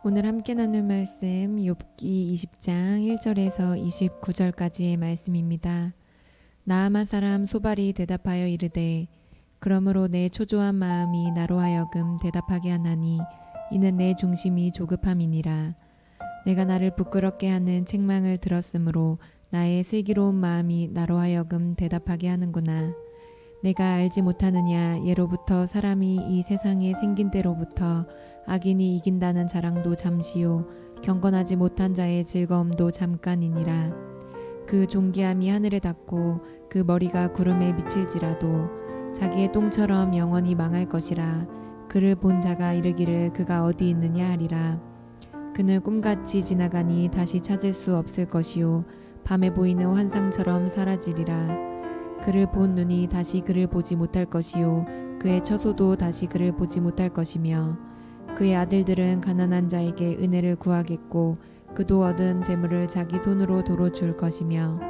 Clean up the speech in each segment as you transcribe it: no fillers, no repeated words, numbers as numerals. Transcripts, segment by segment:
오늘 함께 나눌 말씀 욥기 20장 1절에서 29절까지의 말씀입니다. 나아만 사람 소발이 대답하여 이르되 그러므로 내 초조한 마음이 나로 하여금 대답하게 하나니 이는 내 중심이 조급함이니라. 내가 나를 부끄럽게 하는 책망을 들었으므로 나의 슬기로운 마음이 나로 하여금 대답하게 하는구나. 내가 알지 못하느냐. 예로부터 사람이 이 세상에 생긴 때로부터 악인이 이긴다는 자랑도 잠시요 경건하지 못한 자의 즐거움도 잠깐이니라. 그 존귀함이 하늘에 닿고 그 머리가 구름에 미칠지라도 자기의 똥처럼 영원히 망할 것이라. 그를 본 자가 이르기를 그가 어디 있느냐 하리라. 그는 꿈같이 지나가니 다시 찾을 수 없을 것이요 밤에 보이는 환상처럼 사라지리라. 그를 본 눈이 다시 그를 보지 못할 것이요 그의 처소도 다시 그를 보지 못할 것이며 그의 아들들은 가난한 자에게 은혜를 구하겠고 그도 얻은 재물을 자기 손으로 도로 줄 것이며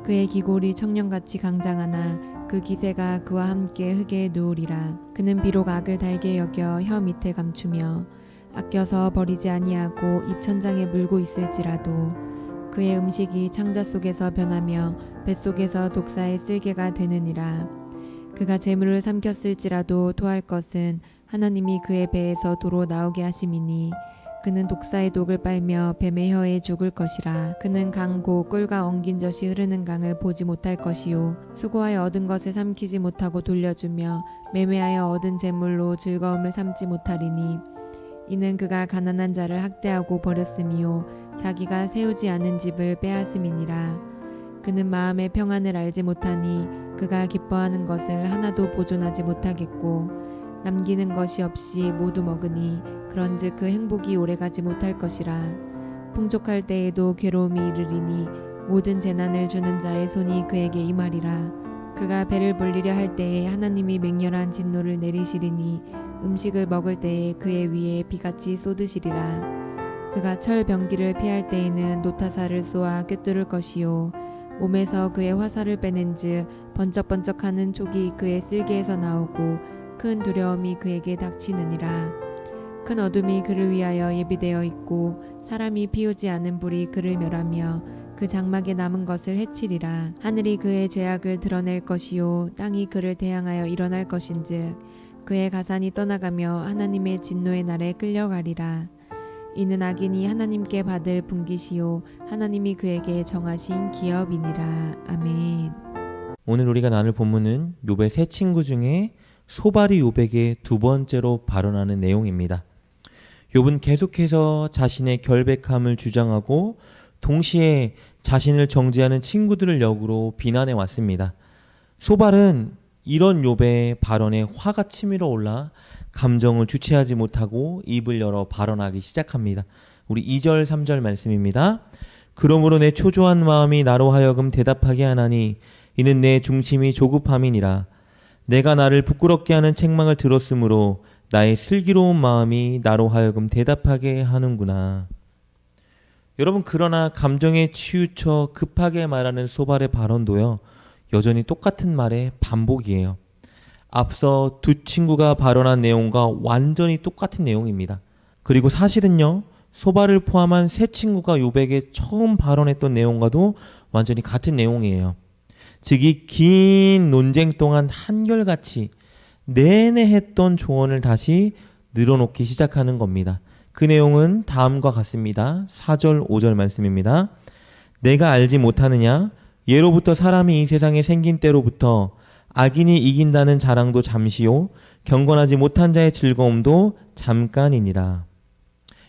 그의 기골이 청년같이 강장하나 그 기세가 그와 함께 흙에 누우리라. 그는 비록 악을 달게 여겨 혀 밑에 감추며 아껴서 버리지 아니하고 입천장에 물고 있을지라도 그의 음식이 창자 속에서 변하며 뱃속에서 독사의 쓸개가 되느니라. 그가 재물을 삼켰을지라도 토할 것은 하나님이 그의 배에서 도로 나오게 하심이니 그는 독사의 독을 빨며 뱀의 혀에 죽을 것이라. 그는 강고 꿀과 엉긴 젖이 흐르는 강을 보지 못할 것이요 수고하여 얻은 것을 삼키지 못하고 돌려주며 매매하여 얻은 재물로 즐거움을 삼지 못하리니 이는 그가 가난한 자를 학대하고 버렸음이요 자기가 세우지 않은 집을 빼앗음이니라. 그는 마음의 평안을 알지 못하니 그가 기뻐하는 것을 하나도 보존하지 못하겠고 남기는 것이 없이 모두 먹으니 그런즉 그 행복이 오래가지 못할 것이라. 풍족할 때에도 괴로움이 이르리니 모든 재난을 주는 자의 손이 그에게 임하리라. 그가 배를 불리려 할 때에 하나님이 맹렬한 진노를 내리시리니 음식을 먹을 때에 그의 위에 비같이 쏟으시리라. 그가 철 병기를 피할 때에는 노타사를 쏘아 꿰뚫을 것이요 몸에서 그의 화살을 빼낸즉 번쩍번쩍하는 촉이 그의 쓸개에서 나오고 큰 두려움이 그에게 닥치느니라. 큰 어둠이 그를 위하여 예비되어 있고 사람이 피우지 않은 불이 그를 멸하며 그 장막에 남은 것을 해치리라. 하늘이 그의 죄악을 드러낼 것이요 땅이 그를 대항하여 일어날 것인즉 그의 가산이 떠나가며 하나님의 진노의 날에 끌려가리라. 이는 악인이 하나님께 받을 분깃이요 하나님이 그에게 정하신 기업이니라. 아멘. 오늘 우리가 나눌 본문은 욥의 세 친구 중에 소발이 욥에게 두 번째로 발언하는 내용입니다. 욥은 계속해서 자신의 결백함을 주장하고 동시에 자신을 정죄하는 친구들을 역으로 비난해 왔습니다. 소발은 이런 욥의 발언에 화가 치밀어 올라 감정을 주체하지 못하고 입을 열어 발언하기 시작합니다. 우리 2절 3절 말씀입니다. 그러므로 내 초조한 마음이 나로 하여금 대답하게 하나니 이는 내 중심이 조급함이니라. 내가 나를 부끄럽게 하는 책망을 들었으므로 나의 슬기로운 마음이 나로 하여금 대답하게 하는구나. 여러분, 그러나 감정에 치우쳐 급하게 말하는 소발의 발언도요, 여전히 똑같은 말의 반복이에요. 앞서 두 친구가 발언한 내용과 완전히 똑같은 내용입니다. 그리고 사실은요, 소발을 포함한 세 친구가 욥에게 처음 발언했던 내용과도 완전히 같은 내용이에요. 즉, 이 긴 논쟁 동안 한결같이 내내 했던 조언을 다시 늘어놓기 시작하는 겁니다. 그 내용은 다음과 같습니다. 4절 5절 말씀입니다. 내가 알지 못하느냐? 예로부터 사람이 이 세상에 생긴 때로부터 악인이 이긴다는 자랑도 잠시요 경건하지 못한 자의 즐거움도 잠깐이니라.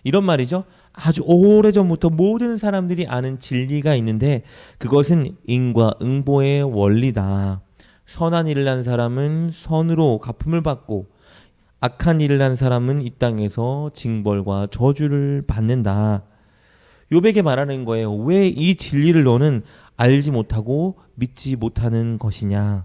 이런 말이죠. 아주 오래전부터 모든 사람들이 아는 진리가 있는데 그것은 인과 응보의 원리다. 선한 일을 한 사람은 선으로 갚음을 받고 악한 일을 한 사람은 이 땅에서 징벌과 저주를 받는다. 욥에게 말하는 거예요. 왜 이 진리를 너는 알지 못하고 믿지 못하는 것이냐.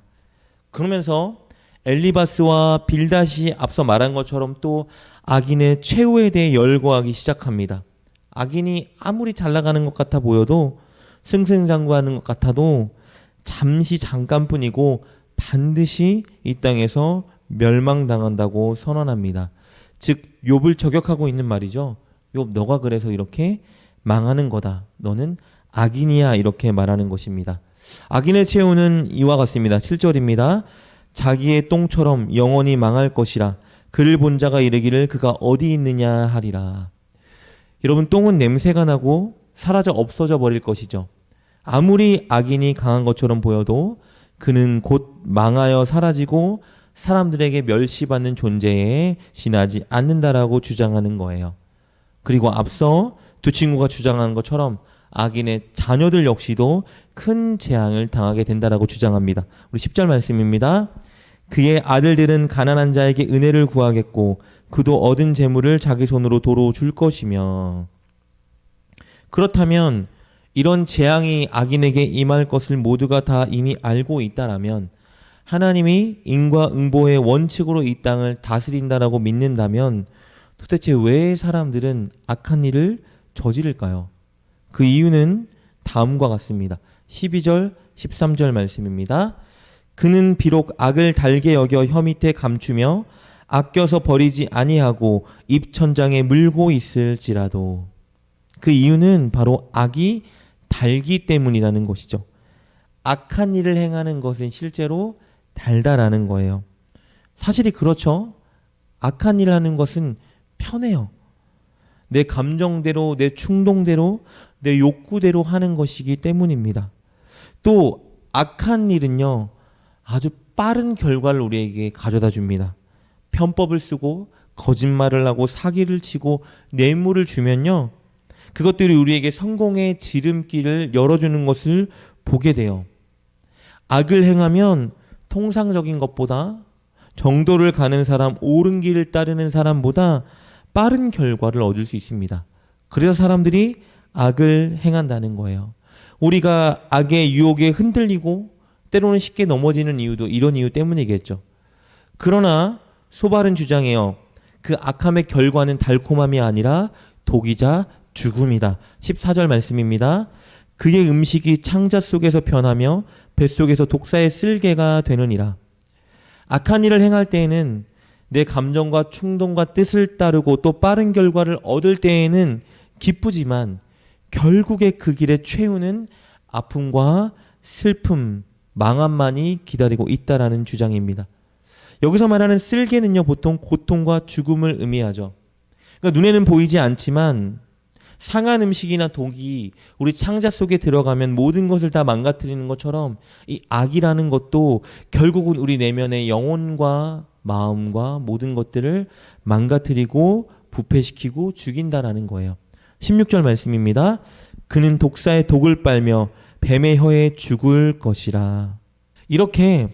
그러면서 엘리바스와 빌닷이 앞서 말한 것처럼 또 악인의 최후에 대해 열거하기 시작합니다. 악인이 아무리 잘 나가는 것 같아 보여도 승승장구하는 것 같아도 잠시 잠깐뿐이고 반드시 이 땅에서 멸망당한다고 선언합니다. 즉 욥을 저격하고 있는 말이죠. 욥 너가 그래서 이렇게 망하는 거다. 너는 악인이야. 이렇게 말하는 것입니다. 악인의 최후는 이와 같습니다. 7절입니다. 자기의 똥처럼 영원히 망할 것이라. 그를 본 자가 이르기를 그가 어디 있느냐 하리라. 여러분, 똥은 냄새가 나고 사라져 없어져 버릴 것이죠. 아무리 악인이 강한 것처럼 보여도 그는 곧 망하여 사라지고 사람들에게 멸시받는 존재에 지나지 않는다라고 주장하는 거예요. 그리고 앞서 두 친구가 주장한 것처럼 악인의 자녀들 역시도 큰 재앙을 당하게 된다라고 주장합니다. 우리 10절 말씀입니다. 그의 아들들은 가난한 자에게 은혜를 구하겠고 그도 얻은 재물을 자기 손으로 도로 줄 것이며. 그렇다면 이런 재앙이 악인에게 임할 것을 모두가 다 이미 알고 있다라면, 하나님이 인과응보의 원칙으로 이 땅을 다스린다라고 믿는다면 도대체 왜 사람들은 악한 일을 저지를까요? 그 이유는 다음과 같습니다. 12절 13절 말씀입니다. 그는 비록 악을 달게 여겨 혀 밑에 감추며 아껴서 버리지 아니하고 입천장에 물고 있을지라도. 그 이유는 바로 악이 달기 때문이라는 것이죠. 악한 일을 행하는 것은 실제로 달다라는 거예요. 사실이 그렇죠. 악한 일을 하는 것은 편해요. 내 감정대로, 내 충동대로, 내 욕구대로 하는 것이기 때문입니다. 또 악한 일은요, 아주 빠른 결과를 우리에게 가져다 줍니다. 편법을 쓰고 거짓말을 하고 사기를 치고 뇌물을 주면요, 그것들이 우리에게 성공의 지름길을 열어주는 것을 보게 돼요. 악을 행하면 통상적인 것보다, 정도를 가는 사람, 옳은 길을 따르는 사람보다 빠른 결과를 얻을 수 있습니다. 그래서 사람들이 악을 행한다는 거예요. 우리가 악의 유혹에 흔들리고 때로는 쉽게 넘어지는 이유도 이런 이유 때문이겠죠. 그러나 소발은 주장해요. 그 악함의 결과는 달콤함이 아니라 독이자 죽음이다. 14절 말씀입니다. 그의 음식이 창자 속에서 변하며 뱃속에서 독사의 쓸개가 되느니라. 악한 일을 행할 때에는 내 감정과 충동과 뜻을 따르고 또 빠른 결과를 얻을 때에는 기쁘지만 결국에 그 길의 최후는 아픔과 슬픔, 망함만이 기다리고 있다라는 주장입니다. 여기서 말하는 쓸개는요, 보통 고통과 죽음을 의미하죠. 그러니까 눈에는 보이지 않지만 상한 음식이나 독이 우리 창자 속에 들어가면 모든 것을 다 망가뜨리는 것처럼 이 악이라는 것도 결국은 우리 내면의 영혼과 마음과 모든 것들을 망가뜨리고 부패시키고 죽인다라는 거예요. 16절 말씀입니다. 그는 독사의 독을 빨며 뱀의 혀에 죽을 것이라. 이렇게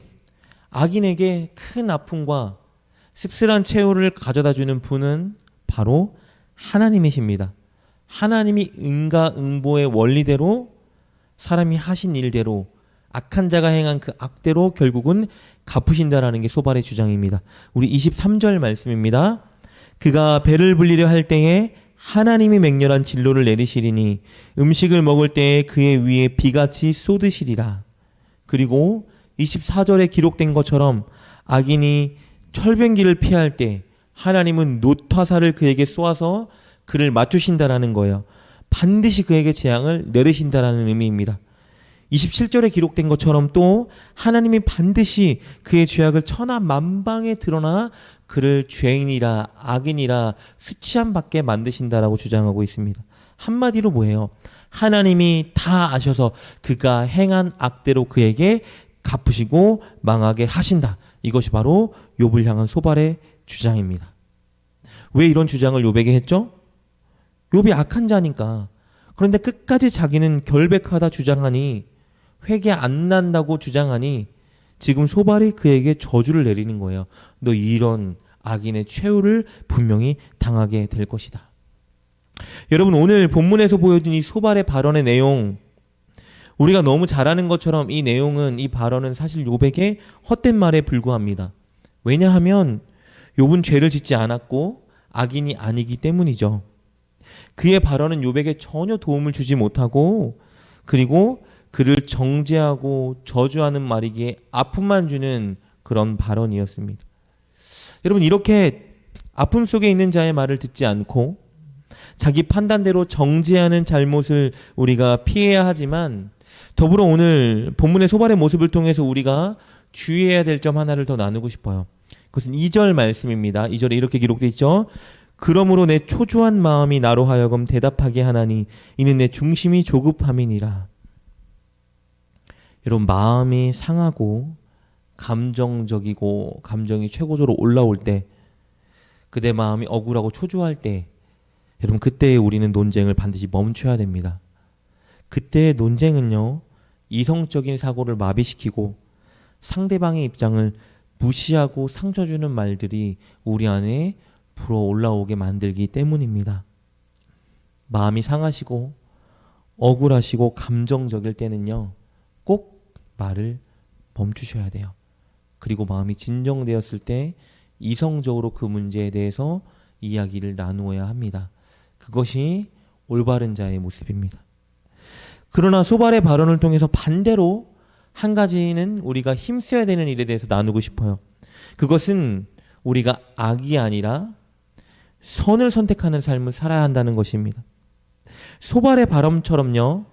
악인에게 큰 아픔과 씁쓸한 최후를 가져다주는 분은 바로 하나님이십니다. 하나님이 인과응보의 원리대로 사람이 하신 일대로 악한 자가 행한 그 악대로 결국은 갚으신다라는 게 소발의 주장입니다. 우리 23절 말씀입니다. 그가 배를 불리려 할 때에 하나님이 맹렬한 진로를 내리시리니 음식을 먹을 때에 그의 위에 비같이 쏟으시리라. 그리고 24절에 기록된 것처럼 악인이 철병기를 피할 때 하나님은 놋화살을 그에게 쏘아서 그를 맞추신다라는 거예요. 반드시 그에게 재앙을 내리신다라는 의미입니다. 27절에 기록된 것처럼 또 하나님이 반드시 그의 죄악을 천하만방에 드러나 그를 죄인이라 악인이라 수치함 받게 만드신다라고 주장하고 있습니다. 한마디로 뭐예요? 하나님이 다 아셔서 그가 행한 악대로 그에게 갚으시고 망하게 하신다. 이것이 바로 욥을 향한 소발의 주장입니다. 왜 이런 주장을 욥에게 했죠? 욥이 악한 자니까. 그런데 끝까지 자기는 결백하다 주장하니, 회개 안 난다고 주장하니 지금 소발이 그에게 저주를 내리는 거예요. 너 이런 악인의 최후를 분명히 당하게 될 것이다. 여러분, 오늘 본문에서 보여준 이 소발의 발언의 내용, 우리가 너무 잘 아는 것처럼 이 내용은, 이 발언은 사실 욥에게 헛된 말에 불과합니다. 왜냐하면 욥은 죄를 짓지 않았고 악인이 아니기 때문이죠. 그의 발언은 욥에게 전혀 도움을 주지 못하고, 그리고 그를 정죄하고 저주하는 말이기에 아픔만 주는 그런 발언이었습니다. 여러분, 이렇게 아픔 속에 있는 자의 말을 듣지 않고 자기 판단대로 정죄하는 잘못을 우리가 피해야 하지만 더불어 오늘 본문의 소발의 모습을 통해서 우리가 주의해야 될 점 하나를 더 나누고 싶어요. 그것은 2절 말씀입니다. 2절에 이렇게 기록되어 있죠. 그러므로 내 초조한 마음이 나로 하여금 대답하게 하나니 이는 내 중심이 조급함이니라. 여러분, 마음이 상하고 감정적이고 감정이 최고조로 올라올 때, 그대 마음이 억울하고 초조할 때, 여러분 그때에 우리는 논쟁을 반드시 멈춰야 됩니다. 그때의 논쟁은요, 이성적인 사고를 마비시키고 상대방의 입장을 무시하고 상처 주는 말들이 우리 안에 불어 올라오게 만들기 때문입니다. 마음이 상하시고 억울하시고 감정적일 때는요, 꼭 말을 멈추셔야 돼요. 그리고 마음이 진정되었을 때 이성적으로 그 문제에 대해서 이야기를 나누어야 합니다. 그것이 올바른 자의 모습입니다. 그러나 소발의 발언을 통해서 반대로 한 가지는 우리가 힘써야 되는 일에 대해서 나누고 싶어요. 그것은 우리가 악이 아니라 선을 선택하는 삶을 살아야 한다는 것입니다. 소발의 발언처럼요,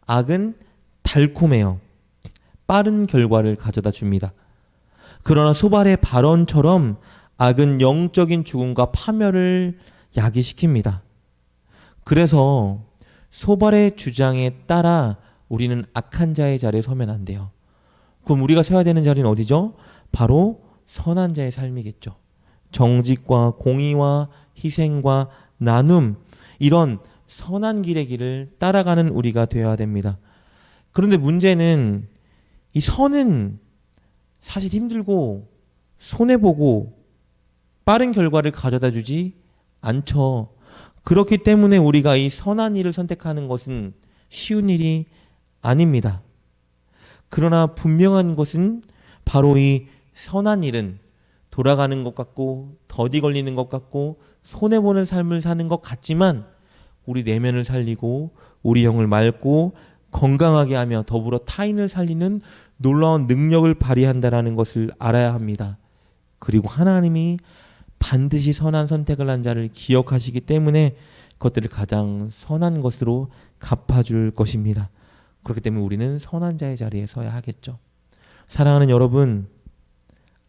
악은 달콤해요. 빠른 결과를 가져다 줍니다. 그러나 소발의 발언처럼 악은 영적인 죽음과 파멸을 야기시킵니다. 그래서 소발의 주장에 따라 우리는 악한 자의 자리에 서면 안 돼요. 그럼 우리가 서야 되는 자리는 어디죠? 바로 선한 자의 삶이겠죠. 정직과 공의와 희생과 나눔, 이런 선한 길의 길을 따라가는 우리가 되어야 됩니다. 그런데 문제는 이 선은 사실 힘들고 손해보고 빠른 결과를 가져다 주지 않죠. 그렇기 때문에 우리가 이 선한 일을 선택하는 것은 쉬운 일이 아닙니다. 그러나 분명한 것은 바로 이 선한 일은 돌아가는 것 같고 더디 걸리는 것 같고 손해보는 삶을 사는 것 같지만 우리 내면을 살리고 우리 영을 맑고 건강하게 하며 더불어 타인을 살리는 놀라운 능력을 발휘한다는 것을 알아야 합니다. 그리고 하나님이 반드시 선한 선택을 한 자를 기억하시기 때문에 그것들을 가장 선한 것으로 갚아줄 것입니다. 그렇기 때문에 우리는 선한 자의 자리에 서야 하겠죠. 사랑하는 여러분,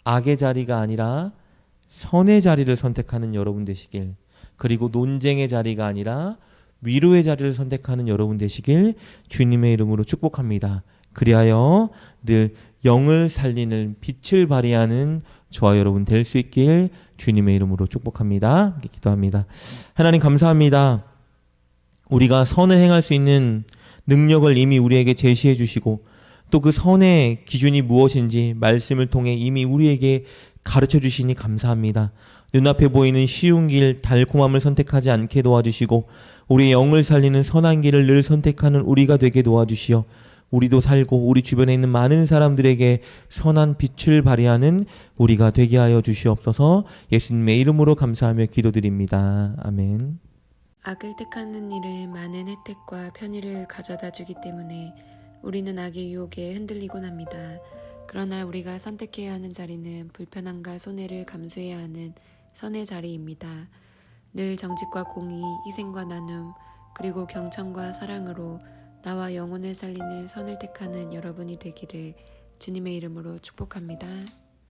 악의 자리가 아니라 선의 자리를 선택하는 여러분 되시길, 그리고 논쟁의 자리가 아니라 위로의 자리를 선택하는 여러분 되시길 주님의 이름으로 축복합니다. 그리하여 늘 영을 살리는 빛을 발휘하는 저와 여러분 될 수 있길 주님의 이름으로 축복합니다. 기도합니다. 하나님 감사합니다. 우리가 선을 행할 수 있는 능력을 이미 우리에게 제시해 주시고 또 그 선의 기준이 무엇인지 말씀을 통해 이미 우리에게 가르쳐 주시니 감사합니다. 눈앞에 보이는 쉬운 길, 달콤함을 선택하지 않게 도와주시고 우리의 영을 살리는 선한 길을 늘 선택하는 우리가 되게 도와주시어 우리도 살고 우리 주변에 있는 많은 사람들에게 선한 빛을 발휘하는 우리가 되게 하여 주시옵소서. 예수님의 이름으로 감사하며 기도드립니다. 아멘. 악을 택하는 일은 많은 혜택과 편의를 가져다 주기 때문에 우리는 악의 유혹에 흔들리곤 합니다. 그러나 우리가 선택해야 하는 자리는 불편함과 손해를 감수해야 하는 선의 자리입니다. 늘 정직과 공의, 희생과 나눔, 그리고 경청과 사랑으로 나와 영혼을 살리는 선을 택하는 여러분이 되기를 주님의 이름으로 축복합니다.